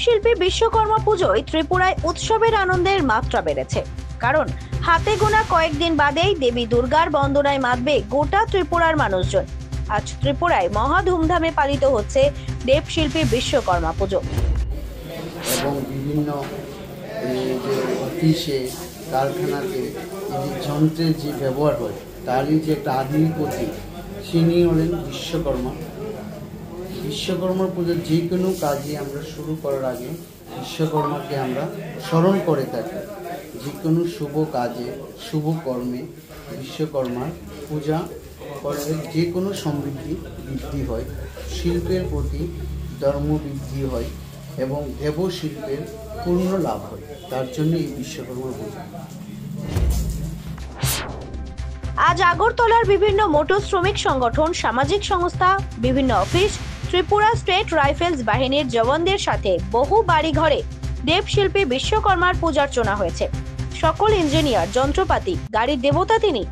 দেবশিল্পী বিশ্বকর্মা পুজোয় ত্রিপুরায় উৎসবের আনন্দের মাত্রা বেড়েছে। কারণ হাতে গোনা কয়েকদিন বাদেই দেবী দুর্গার বন্দনায় মাতবে গোটা ত্রিপুরার মানুষজন। আজ ত্রিপুরায় মহা ধুমধামে পালিত হচ্ছে দেবশিল্পী বিশ্বকর্মা পুজো। এবং বিভিন্ন অফিসে কারখানাতে যন্ত্রের যে ব্যবহার হয় তারই যে একটা আধুনিক প্রতীক, তিনি হলেন বিশ্বকর্মা। বিশ্বকর্মার পুজোর যে কোনো কাজে আমরা শুরু করার আগে বিশ্বকর্মাকে আমরা স্মরণ করে থাকি। যে কোনো শুভ কাজে শুভ কর্মে বিশ্বকর্মার পূজা করলে যে কোনো সমৃদ্ধি বৃদ্ধি হয়, শিল্পের প্রতি ধর্ম বৃদ্ধি হয় এবং দেবশিল্পের পূর্ণ লাভ হয়। তার জন্য এই বিশ্বকর্মা পূজা। আজ আগরতলার বিভিন্ন মোটর শ্রমিক সংগঠন, সামাজিক সংস্থা, বিভিন্ন অফিস, ত্রিপুরা স্টেট রাইফেলস বাহিনীর জওয়ানদের সাথে বহু বাড়ি ঘরে দেবশিল্পী বিশ্বকর্মার পূজার্চনা হয়েছে। সকল ইঞ্জিনিয়ার, যন্ত্রপাতি, গাড়ির দেবতা তিনি।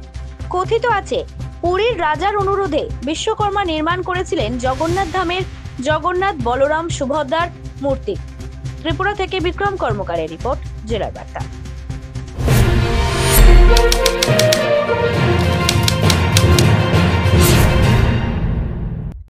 কথিত আছে পুরীর রাজার অনুরোধে বিশ্বকর্মা নির্মাণ করেছিলেন জগন্নাথ ধামের জগন্নাথ, বলরাম, সুভদ্রার মূর্তি। ত্রিপুরা থেকে বিক্রম কর্মকারের রিপোর্ট, জেলার বার্তা।